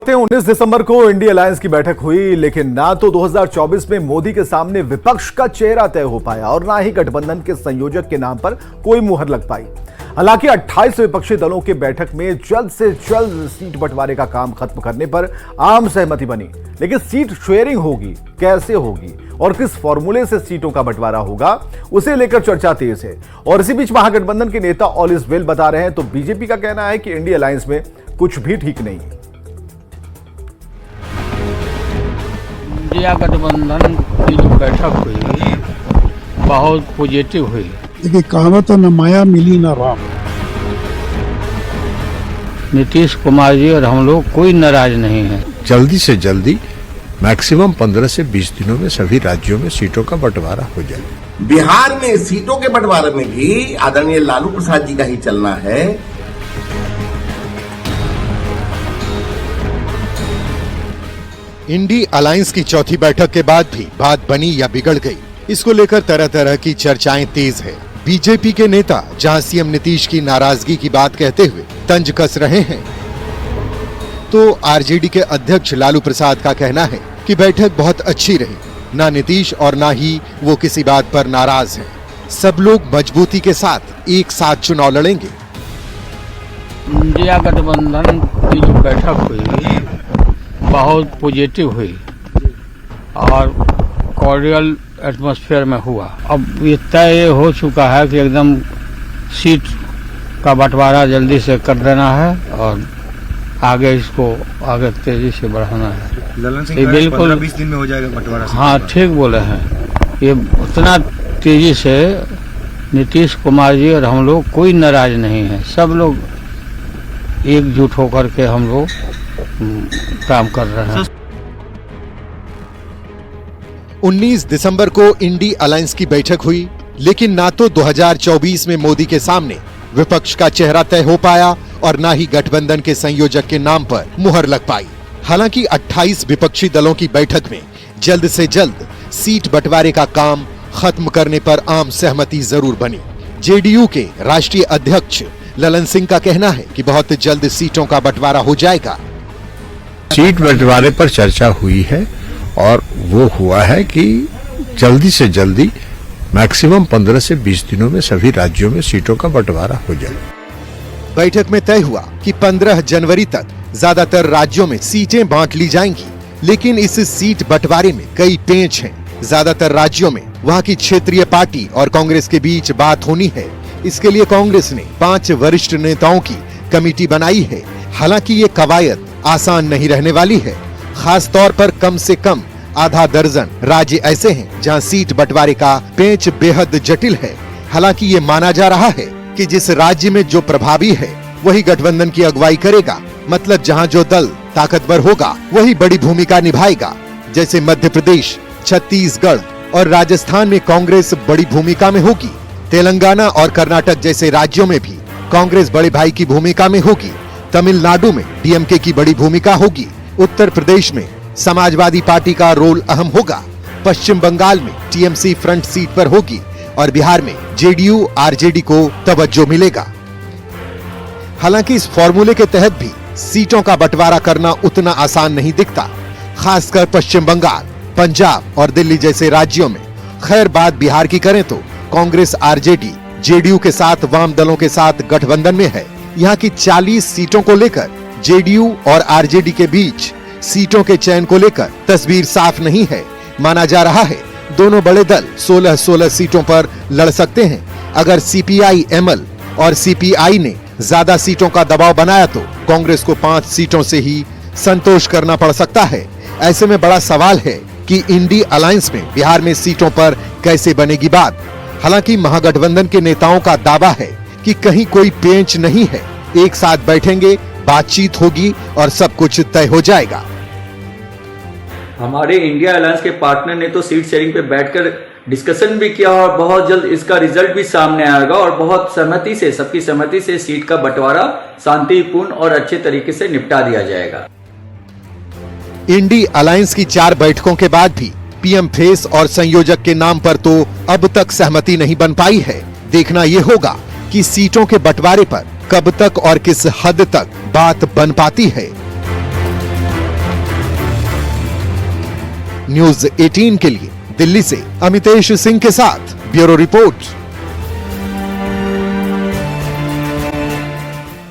19 दिसंबर को INDI alliance की बैठक हुई, लेकिन ना तो 2024 में मोदी के सामने विपक्ष का चेहरा तय हो पाया और ना ही गठबंधन के संयोजक के नाम पर कोई मुहर लग पाई। हालांकि 28 विपक्षी दलों की बैठक में जल्द से जल्द सीट बंटवारे का काम खत्म करने पर आम सहमति बनी, लेकिन सीट शेयरिंग होगी, कैसे होगी और किस फॉर्मूले से सीटों का बंटवारा होगा, उसे लेकर चर्चा तेज है। और इसी बीच महागठबंधन के नेता ऑल इज वेल बता रहे हैं, तो बीजेपी का कहना है कि इंडी अलायंस में कुछ भी ठीक नहीं है। इंडिया गठबंधन की जो बैठक हुई बहुत पॉजिटिव हुई। देखिए, कहावत है न माया मिली न राम। नीतीश कुमार जी और हम लोग कोई नाराज नहीं है। जल्दी से जल्दी मैक्सिमम 15 से 20 दिनों में सभी राज्यों में सीटों का बंटवारा हो जाए। बिहार में सीटों के बंटवारे में भी आदरणीय लालू प्रसाद जी का ही चलना है। इंडी अलायंस की चौथी बैठक के बाद भी बात बनी या बिगड़ गई, इसको लेकर तरह तरह की चर्चाएं तेज है। बीजेपी के नेता जहां सीएम नीतीश की नाराजगी की बात कहते हुए तंज कस रहे हैं, तो आरजेडी के अध्यक्ष लालू प्रसाद का कहना है कि बैठक बहुत अच्छी रही, ना नीतीश और ना ही वो किसी बात पर नाराज हैं। सब लोग मजबूती के साथ एक साथ चुनाव लड़ेंगे। इंडिया गठबंधन की जो बैठक हुई बहुत पॉजिटिव हुई और कॉर्डियल एटमॉस्फेयर में हुआ। अब ये तय हो चुका है कि एकदम सीट का बंटवारा जल्दी से कर देना है और आगे इसको आगे तेजी से बढ़ाना है। ललन सिंह ये बिल्कुल 20 दिन में हो जाएगा बंटवारा। हाँ, ठीक बोले हैं। ये उतना तेजी से नीतीश कुमार जी और हम लोग कोई नाराज नहीं है। सब लोग एकजुट होकर के हम लोग काम कर रहे हैं। 19 दिसंबर को इंडी अलायंस की बैठक हुई, लेकिन ना तो 2024 में मोदी के सामने विपक्ष का चेहरा तय हो पाया और ना ही गठबंधन के संयोजक के नाम पर मुहर लग पाई। हालांकि 28 विपक्षी दलों की बैठक में जल्द से जल्द सीट बंटवारे का काम खत्म करने पर आम सहमति जरूर बनी। जेडीयू के राष्ट्रीय अध्यक्ष ललन सिंह का कहना है कि बहुत जल्द सीटों का बंटवारा हो जाएगा। सीट बंटवारे पर चर्चा हुई है और वो हुआ है कि जल्दी से जल्दी मैक्सिमम 15 से 20 दिनों में सभी राज्यों में सीटों का बंटवारा हो जाए। बैठक में तय हुआ कि 15 जनवरी तक ज्यादातर राज्यों में सीटें बांट ली जाएंगी, लेकिन इस सीट बंटवारे में कई पेंच हैं। ज्यादातर राज्यों में वहां की क्षेत्रीय पार्टी और कांग्रेस के बीच बात होनी है। इसके लिए कांग्रेस ने 5 वरिष्ठ नेताओं की कमेटी बनाई है। हालांकि ये कवायद आसान नहीं रहने वाली है। खास तौर पर कम से कम आधा दर्जन राज्य ऐसे हैं जहां सीट बंटवारे का पेंच बेहद जटिल है। हालांकि ये माना जा रहा है कि जिस राज्य में जो प्रभावी है वही गठबंधन की अगुवाई करेगा। मतलब जहां जो दल ताकतवर होगा वही बड़ी भूमिका निभाएगा। जैसे मध्य प्रदेश, छत्तीसगढ़ और राजस्थान में कांग्रेस बड़ी भूमिका में होगी। तेलंगाना और कर्नाटक जैसे राज्यों में भी कांग्रेस बड़े भाई की भूमिका में होगी। तमिलनाडु में डीएमके की बड़ी भूमिका होगी। उत्तर प्रदेश में समाजवादी पार्टी का रोल अहम होगा। पश्चिम बंगाल में टीएमसी फ्रंट सीट पर होगी और बिहार में जेडीयू आरजेडी को तवज्जो मिलेगा। हालांकि इस फॉर्मूले के तहत भी सीटों का बंटवारा करना उतना आसान नहीं दिखता, खासकर पश्चिम बंगाल, पंजाब और दिल्ली जैसे राज्यों में। खैर, बात बिहार की करें तो कांग्रेस आरजेडी जेडीयू के साथ वाम दलों के साथ गठबंधन में है। यहाँ की 40 सीटों को लेकर जेडीयू और आरजेडी के बीच सीटों के चयन को लेकर तस्वीर साफ नहीं है। माना जा रहा है दोनों बड़े दल 16-16 सीटों पर लड़ सकते हैं। अगर सीपीआई एमएल और सीपीआई ने ज्यादा सीटों का दबाव बनाया तो कांग्रेस को 5 सीटों से ही संतोष करना पड़ सकता है। ऐसे में बड़ा सवाल है कि इंडी अलायंस में बिहार में सीटों पर कैसे बनेगी बात। हालांकि महागठबंधन के नेताओं का दावा है कि कहीं कोई पेंच नहीं है, एक साथ बैठेंगे, बातचीत होगी और सब कुछ तय हो जाएगा। हमारे इंडिया अलायंस के पार्टनर ने तो सीट शेयरिंग पे बैठकर डिस्कशन भी किया और बहुत जल्द इसका रिजल्ट भी सामने आएगा और बहुत सहमति से, सबकी सहमति से सीट का बंटवारा शांतिपूर्ण और अच्छे तरीके से निपटा दिया जाएगा। इंडी अलायंस की 4 बैठकों के बाद भी पीएम फेस और संयोजक के नाम पर तो अब तक सहमति नहीं बन पाई है। देखना ये होगा कि सीटों के बंटवारे पर कब तक और किस हद तक बात बन पाती है। न्यूज 18 के लिए दिल्ली से अमितेश सिंह के साथ ब्यूरो रिपोर्ट।